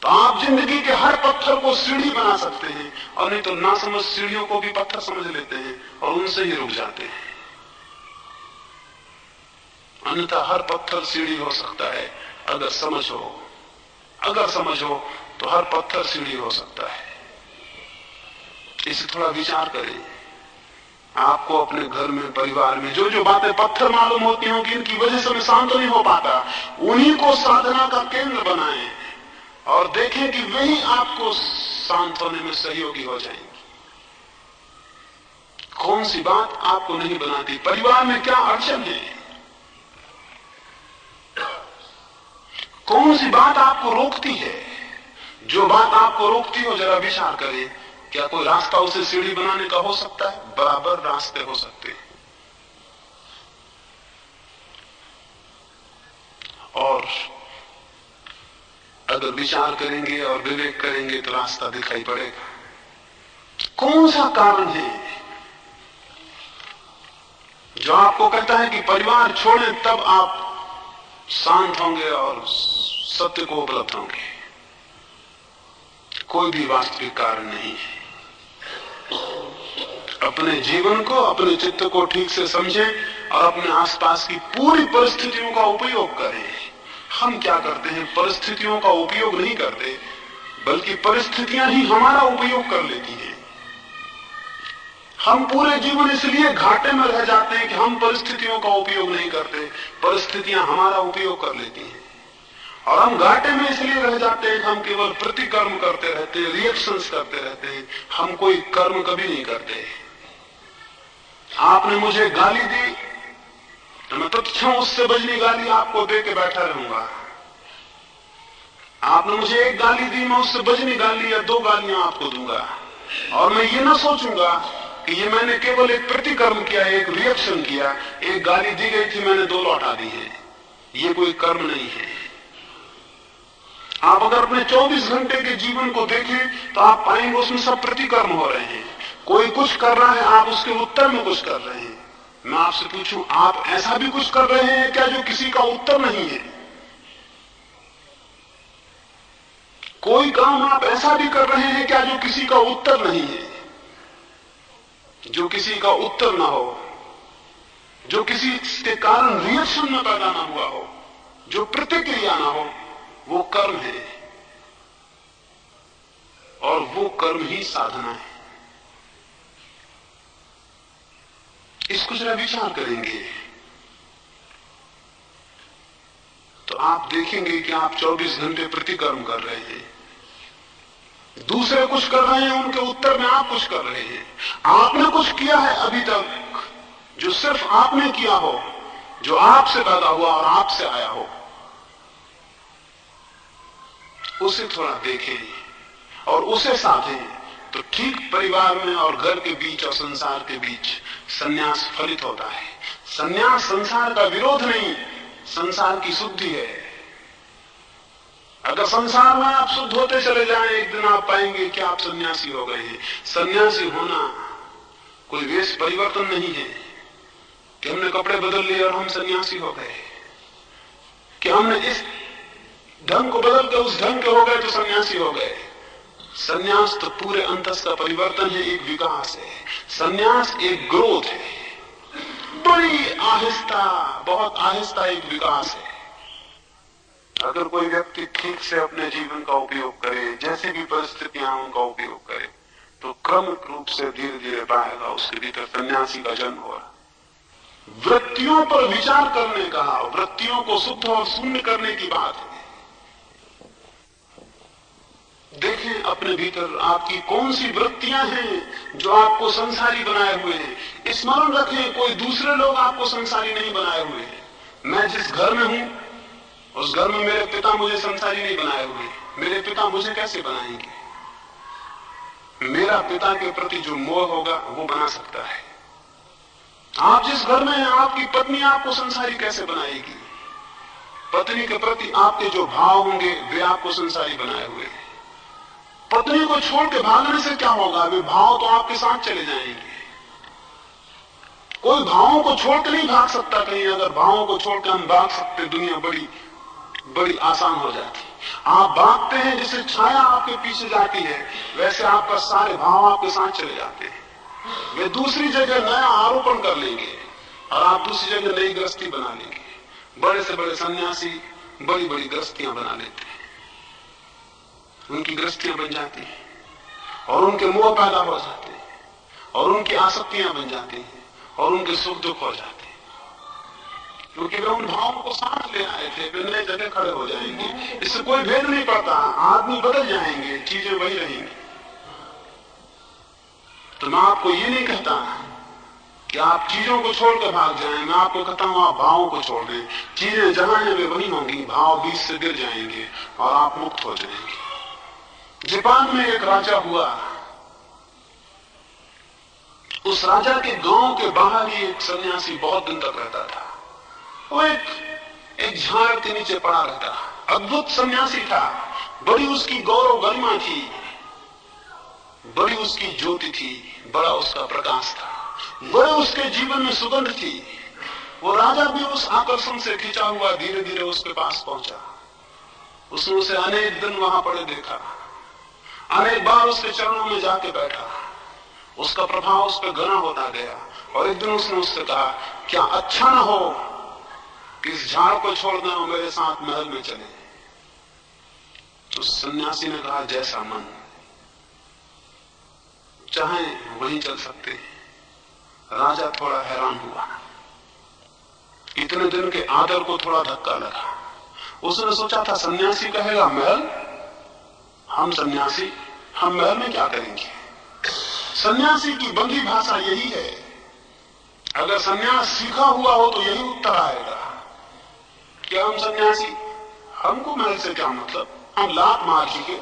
तो आप जिंदगी के हर पत्थर को सीढ़ी बना सकते हैं, और नहीं तो ना समझ सीढ़ियों को भी पत्थर समझ लेते हैं और उनसे ही रुक जाते हैं। अन्यथा हर पत्थर सीढ़ी हो सकता है अगर समझ हो। अगर समझ हो तो हर पत्थर सीढ़ी हो सकता है। इसे थोड़ा विचार करें। आपको अपने घर में, परिवार में जो जो बातें पत्थर मालूम होती हों कि इनकी वजह से मैं शांत नहीं हो पाता, उन्हीं को साधना का केंद्र बनाएं और देखें कि वही आपको शांत होने में सहयोगी हो जाएंगी। कौन सी बात आपको नहीं बनाती? परिवार में क्या अड़चन है? कौन सी बात आपको रोकती है? जो बात आपको रोकती हो जरा विचार करें। क्या कोई रास्ता उसे सीढ़ी बनाने का हो सकता है? बराबर रास्ते हो सकते हैं। और अगर विचार करेंगे और विवेक करेंगे तो रास्ता दिखाई पड़ेगा। कौन सा कारण है जो आपको कहता है कि परिवार छोड़ें तब आप शांत होंगे और सत्य को उपलब्ध होंगे? कोई भी वास्तविक कारण नहीं है। अपने जीवन को, अपने चित्त को ठीक से समझें और अपने आसपास की पूरी परिस्थितियों का उपयोग करें। हम क्या करते हैं? परिस्थितियों का उपयोग नहीं करते, बल्कि परिस्थितियां ही हमारा उपयोग कर लेती हैं। हम पूरे जीवन इसलिए घाटे में रह जाते हैं कि हम परिस्थितियों का उपयोग नहीं करते, परिस्थितियां हमारा उपयोग कर लेती हैं। और हम घाटे में इसलिए रह जाते हैं कि हम केवल प्रतिकर्म करते रहते हैं, रिएक्शंस करते रहते हैं, हम कोई कर्म कभी नहीं करते। आपने मुझे गाली दी तो मैं तत्क्षण उससे बजनी गाली आपको दे के बैठा रहूंगा। आपने मुझे एक गाली दी, मैं उससे बजनी गाली या 2 गालियां आपको दूंगा, और मैं ये ना सोचूंगा कि ये मैंने केवल एक प्रतिकर्म किया, एक रिएक्शन किया, एक गाली दी गई थी मैंने 2 लौटा दी है। ये कोई कर्म नहीं है। आप अगर अपने 24 घंटे के जीवन को देखें तो आप पाएंगे उसमें सब प्रतिकर्म हो रहे हैं। कोई कुछ कर रहा है, आप उसके उत्तर में कुछ कर रहे हैं। मैं आपसे पूछूं, आप ऐसा भी कुछ कर रहे हैं क्या जो किसी का उत्तर नहीं है? कोई काम आप ऐसा भी कर रहे हैं क्या जो किसी का उत्तर नहीं है? जो किसी का उत्तर ना हो, जो किसी के कारण रिएक्शन न पैदा ना हुआ हो, जो प्रतिक्रिया ना हो, वो कर्म है। और वो कर्म ही साधना है। इसको जरा विचार करेंगे तो आप देखेंगे कि आप 24 घंटे प्रतिकर्म कर रहे हैं। दूसरे कुछ कर रहे हैं, उनके उत्तर में आप कुछ कर रहे हैं। आपने कुछ किया है अभी तक जो सिर्फ आपने किया हो, जो आपसे पैदा हुआ और आपसे आया हो, उसे थोड़ा देखें और उसे साधें तो ठीक परिवार में और घर के बीच और संसार के बीच संन्यास फलित होता है। संन्यास संसार का विरोध नहीं, संसार की शुद्धि है। अगर संसार में आप शुद्ध होते चले जाएं, एक दिन आप पाएंगे कि आप सन्यासी हो गए हैं। सन्यासी होना कोई वेश परिवर्तन नहीं है कि हमने कपड़े बदल लिए और हम सन्यासी हो गए, कि हमने इस ढंग को बदल के उस ढंग के हो गए तो सन्यासी हो गए। सन्यास तो पूरे अंतस का परिवर्तन है, एक विकास है। सन्यास एक ग्रोथ है, बड़ी आहिस्ता, बहुत आहिस्ता एक विकास है। अगर कोई व्यक्ति ठीक से अपने जीवन का उपयोग करे, जैसे भी परिस्थितियां उनका उपयोग करे, तो क्रमिक रूप से धीरे धीरे पाएगा उसके भीतर सन्यासी का जन्म हो रहा। वृत्तियों पर विचार करने का, वृत्तियों को शुद्ध और शून्य करने की बात है। देखें अपने भीतर आपकी कौन सी वृत्तियां हैं जो आपको संसारी बनाए हुए हैं। स्मरण रखें, कोई दूसरे लोग आपको संसारी नहीं बनाए हुए हैं। मैं जिस घर में हूं उस घर में मेरे पिता मुझे संसारी नहीं बनाए हुए। मेरे पिता मुझे कैसे बनाएंगे? मेरा पिता के प्रति जो मोह होगा वो बना सकता है। आप जिस घर में हैं, आपकी पत्नी आपको संसारी कैसे बनाएगी? पत्नी के प्रति आपके जो भाव होंगे वे आपको संसारी बनाए हुए हैं। पत्नी को छोड़ के भागने से क्या होगा? वे भाव तो आपके साथ चले जाएंगे। कोई भावों को छोड़ के नहीं भाग सकता कहीं। अगर भावों को छोड़ के हम भाग सकते, दुनिया बड़ी बड़ी आसान हो जाती। आप भागते हैं जैसे छाया आपके पीछे जाती है, वैसे आपका सारे भाव आपके साथ चले जाते हैं। वे दूसरी जगह नया आरोपण कर लेंगे और आप दूसरी जगह नई गृहस्थी बना लेंगे। बड़े से बड़े सन्यासी बड़ी बड़ी गृहस्थियां बना लेते हैं, उनकी गृहस्थियां बन जाती हैं और उनके मोह पैदा हो जाते हैं और उनकी आसक्तियां बन जाती हैं और उनके सुख दुख हो जाते हैं, क्योंकि वे उन भावों को साथ ले आए थे। वे नए जगह खड़े हो जाएंगे, इससे कोई भेद नहीं पड़ता। आदमी बदल जाएंगे, चीजें वही रहेंगी। तो मैं आपको ये नहीं कहता कि आप चीजों को छोड़ कर भाग जाएं, मैं आपको कहता हूं आप भावों को छोड़ दें। चीजें जहां हैं वे वही होंगी, भाव बीच से गिर जाएंगे और आप मुक्त हो जाएंगे। जापान में एक राजा हुआ, उस राजा के गांव के बाहर ही एक सन्यासी बहुत दिन तक रहता था। वो एक झाड़ के नीचे पड़ा रहता। अद्भुत सन्यासी था, बड़ी उसकी गौरव गरिमा थी, बड़ी उसकी ज्योति थी, बड़ा उसका प्रकाश था, बड़े उसके जीवन में सुगंध थी। वो राजा भी उस आकर्षण से खिंचा हुआ धीरे धीरे उसके पास पहुंचा। उसने उसे अनेक दिन वहां पड़े देखा, अनेक बार उसके चरणों में जाके बैठा। उसका प्रभाव उस पर घना होता गया और एक दिन उसने उससे कहा, क्या अच्छा ना हो कि इस झाड़ को छोड़ दें और मेरे साथ महल में चले। तो सन्यासी ने कहा, जैसा मन चाहे वहीं चल सकते हैं। राजा थोड़ा हैरान हुआ, इतने दिन के आदर को थोड़ा धक्का लगा। उसने सोचा था सन्यासी कहेगा महल, हम सन्यासी, हम महल में क्या करेंगे। सन्यासी की बंदी भाषा यही है। अगर सन्यास सीखा हुआ हो तो यही उत्तर आएगा, क्या हम सन्यासी, हमको महल से क्या मतलब, हम लात मार चुके।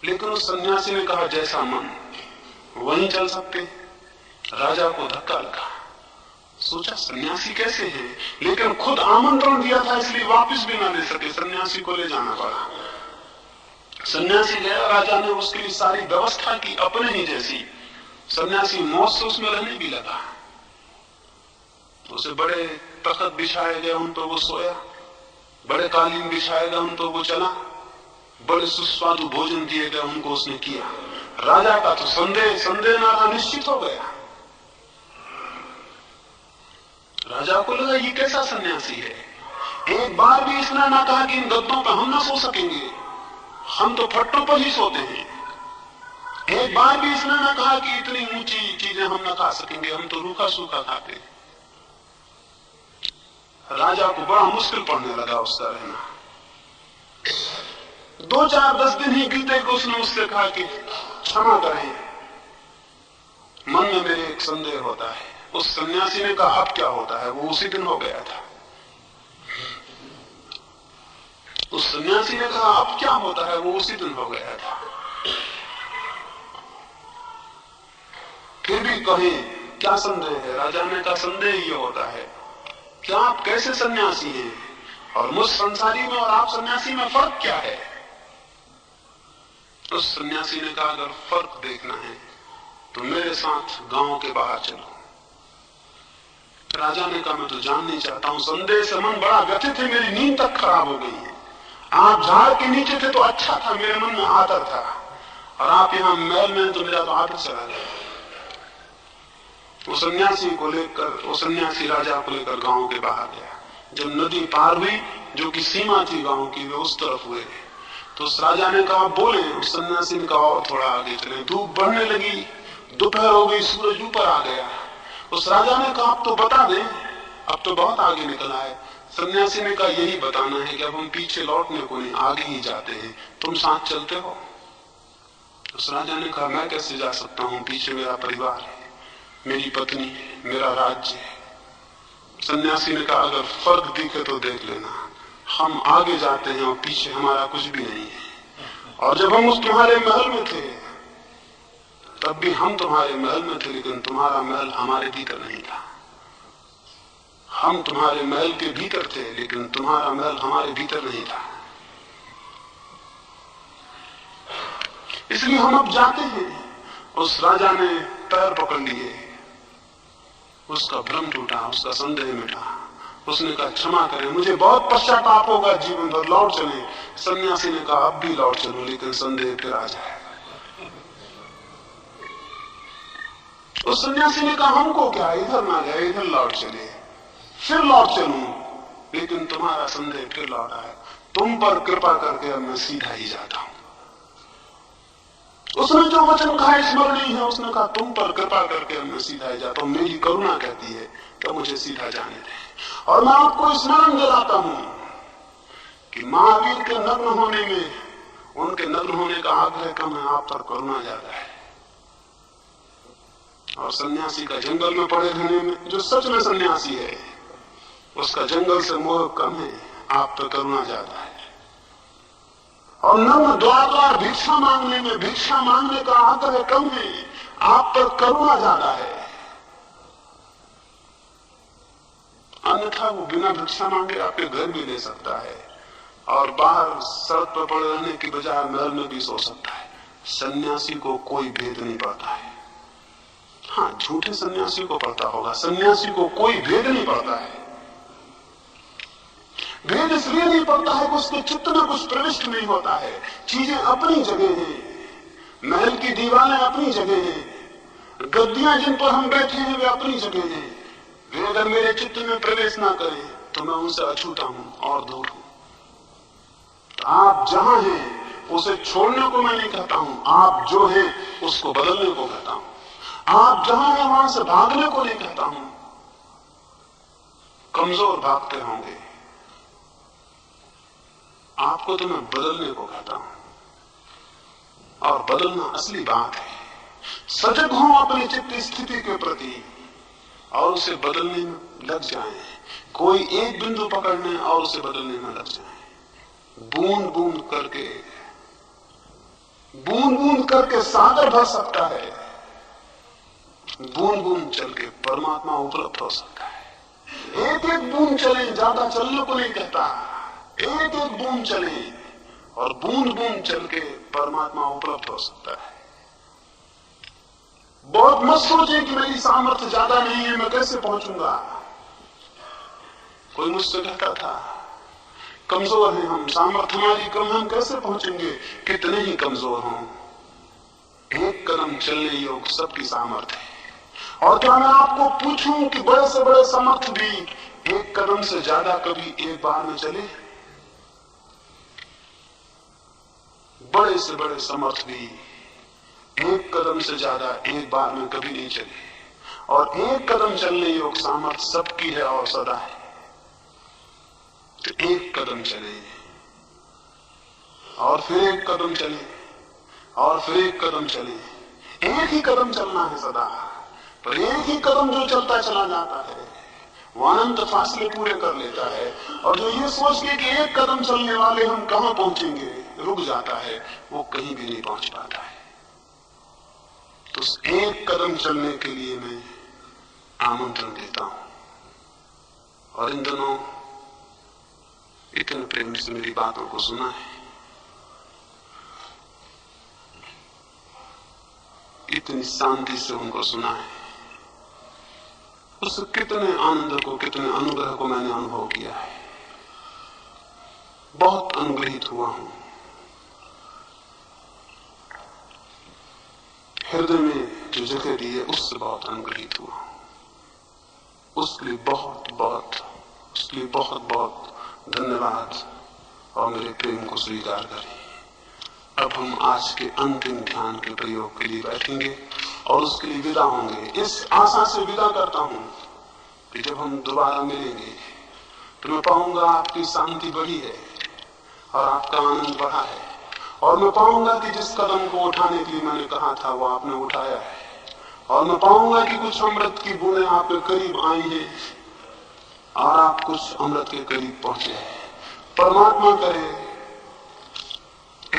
लेकिन उस सन्यासी ने कहा, जैसा मन वहीं चल सकते। राजा को धक्का लगा, सोचा सन्यासी कैसे हैं, लेकिन खुद आमंत्रण दिया था इसलिए वापस भी ना ले सके, सन्यासी को ले जाना पड़ा। सन्यासी गया, राजा ने उसके लिए सारी व्यवस्था की अपने ही जैसी। सन्यासी मौत से उसमें रहने भी लगा। उसे बड़े तख्त बिछाए गए, उन पर वो सोया, बड़े कालीन बिछाए गए, उन पर वो चला, बड़े सुस्वादु भोजन दिए गए, उनको उसने किया। राजा का तो संदेह ना था, निश्चित हो गया। राजा को लगा ये कैसा सन्यासी है, एक बार भी इसने ना कहा कि इन गद्दों पर हम ना सो सकेंगे, हम तो फट्टों पर ही सोते हैं। एक बार भी इसने ना कहा कि इतनी ऊंची चीजें हम ना खा सकेंगे, हम तो रूखा सूखा खाते हैं। राजा को बड़ा मुश्किल पड़ने लगा उसका रहना। 2-4-10 दिन ही बीते कि उसने उससे कहा कि क्षमा करें, मन में मेरे एक संदेह होता है। उस सन्यासी ने कहा, अब क्या होता है, वो उसी दिन हो गया था। उस सन्यासी ने कहा, अब क्या होता है, वो उसी दिन हो गया था। फिर भी कहें क्या संदेह है। राजा ने कहा, संदेह ये होता है कि आप कैसे सन्यासी हैं और मुझ संसारी में और आप सन्यासी में फर्क क्या है। उस सन्यासी ने कहा, अगर फर्क देखना है तो मेरे साथ गांव के बाहर चलो। राजा ने कहा, मैं तो जान नहीं चाहता हूं, संदेह से मन बड़ा व्यथित है, मेरी नींद तक खराब हो गई है। आप झाड़ के नीचे थे तो अच्छा था, मेरे मन में आदर था, और आप यहां महल में तो मेरा तो आदर चला गया। वो सन्यासी राजा को लेकर गांव के बाहर गया। जब नदी पार हुई, जो कि सीमा थी गांव की, वे उस तरफ हुए, तो उस राजा ने कहा, बोले। उस सन्यासी ने कहा, और थोड़ा आगे चले। धूप बढ़ने लगी, दोपहर हो गई, सूरज ऊपर आ गया। उस राजा ने कहा, अब तो बता दें, अब तो बहुत आगे निकल आए। सन्यासी ने कहा, यही बताना है कि अब हम पीछे लौटने को नहीं, आगे ही जाते हैं, तुम साथ चलते हो। उस राजा ने कहा, मैं कैसे जा सकता हूं, पीछे मेरा परिवार है, मेरी पत्नी है, मेरा राज्य है। सन्यासी ने कहा, अगर फर्क दिखे तो देख लेना, हम आगे जाते हैं और पीछे हमारा कुछ भी नहीं है। और जब हम उस तुम्हारे महल में थे तब भी हम तुम्हारे महल में थे, लेकिन तुम्हारा महल हमारे भीतर नहीं था। हम तुम्हारे महल के भीतर थे, लेकिन तुम्हारा महल हमारे भीतर नहीं था। इसलिए हम अब जाते हैं। उस राजा ने पैर पकड़ लिए, उसका भ्रम टूटा, उसका संदेह मिटा। उसने कहा क्षमा करें, मुझे बहुत पश्चाताप होगा, जीवन भर लौट चले। सन्यासी ने कहा अब भी लौट चलूं, लेकिन संदेह फिर आ जाएगा। उस सन्यासी ने कहा हमको क्या, इधर ना गए, इधर लौट चले, फिर लौट चलूं, लेकिन तुम्हारा संदेह फिर लौट आया। तुम पर कृपा करके अब मैं सीधा ही जाता हूं। उसने जो वचन कहा स्मरणीय है, उसने कहा तुम पर कृपा करके अब मैं सीधा ही जाता हूं, मेरी करुणा कहती है तो मुझे सीधा जाने दें। और मैं आपको स्मरण दिलाता हूं कि महावीर के नग्न होने में उनके नग्न होने का आग्रह कम है, आप पर करुणा ज्यादा है। और सन्यासी का जंगल में पड़े रहने में, जो सच में सन्यासी है, उसका जंगल से मोह कम है, आप पर करुणा ज्यादा है। और नग्न द्वार द्वार भिक्षा मांगने में, भिक्षा मांगने का आग्रह कम है, आप पर करुणा ज्यादा है। अन्यथा वो बिना भिक्षा मांगे आपके घर भी ले सकता है और बाहर सड़क पर पड़े रहने की बजाय महल में भी सो सकता है। सन्यासी को कोई भेद नहीं पड़ता है। हाँ, झूठे सन्यासी को पड़ता होगा, सन्यासी को कोई भेद नहीं पड़ता है। भेद इसलिए नहीं पड़ता है कि उसके चित्त में कुछ प्रविष्ट नहीं होता है। चीजें अपनी जगह हैं, महल की दीवारें अपनी जगह हैं, गद्दियां जिन पर हम बैठे हैं वे अपनी जगह हैं। वे अगर मेरे चित्त में प्रवेश ना करें तो मैं उनसे अछूता हूं और दूर हूं। तो आप जहां हैं उसे छोड़ने को मैं नहीं कहता हूं, आप जो हैं उसको बदलने को कहता हूं। आप जहां हैं वहां से भागने को नहीं कहता हूं। कमजोर भागते होंगे, आपको तो मैं बदलने को कहता हूं। और बदलना असली बात है। सजग हों अपनी चित्त स्थिति के प्रति और उसे बदलने में लग जाएं। कोई एक बिंदु पकड़ने और उसे बदलने में लग जाएं। बूंद बूंद करके सागर भर सकता है। बूंद बूंद चल के परमात्मा उपलब्ध हो सकता है। एक एक बूंद चले, ज्यादा चलने को नहीं कहता। एक एक बूंद चले और बूंद बूंद चल के परमात्मा उपलब्ध हो सकता है। बहुत मत सोचे कि मेरी सामर्थ्य ज्यादा नहीं है, मैं कैसे पहुंचूंगा। कोई मुझसे कहता था कमजोर हैं हम, सामर्थ्य हमारी कम है, हम कैसे पहुंचेंगे। कितने ही कमजोर हों, एक कदम चलने योग सबकी सामर्थ्य है। और क्या मैं आपको पूछूं कि बड़े से बड़े समर्थ भी एक कदम से ज्यादा कभी एक बार में चले। बड़े से बड़े समर्थ भी एक कदम से ज्यादा एक बार में कभी नहीं चले। और एक कदम चलने योग सामर्थ्य सबकी है और सदा है। तो एक कदम चले और फिर एक कदम चले और फिर एक कदम चले। एक ही कदम चलना है सदा, पर एक ही कदम जो चलता चला जाता है वो अनंत फासले पूरे कर लेता है। और जो ये सोच के कि एक कदम चलने वाले हम कहां पहुंचेंगे रुक जाता है, वो कहीं भी नहीं पहुंच पाता है। तो उस एक कदम चलने के लिए मैं आमंत्रण देता हूं। और इन दिनों इतने प्रेम से मेरी बातों को सुना है, इतनी शांति से उनको सुना है, उस कितने आनंद को, कितने अनुग्रह को मैंने अनुभव किया है। बहुत अनुग्रहित हुआ हूं। हृदय में जो जगह दी है उससे बहुत अनुग्रहित हुआ हूं। उसके लिए बहुत बहुत धन्यवाद और मेरे प्रेम को स्वीकार करें। अब हम आज के अंतिम ध्यान के प्रयोग के लिए बैठेंगे और उसके लिए विदा होंगे। इस आशा से विदा करता हूं कि जब हम दोबारा मिलेंगे तो मैं पाऊंगा आपकी शांति बढ़ी है और आपका आनंद बढ़ा है। और मैं पाऊंगा कि जिस कदम को उठाने के लिए मैंने कहा था वो आपने उठाया है। और मैं पाऊंगा कि कुछ अमृत की बूंदें आपके करीब आई हैं और आप कुछ अमृत के करीब पहुंचे हैं। परमात्मा करे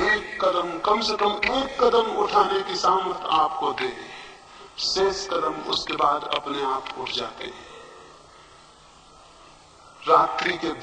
एक कदम, कम से कम एक कदम उठाने की सामर्थ्य आपको दे। शेष कदम उसके बाद अपने आप उठ जाते हैं। रात्रि के ध्यान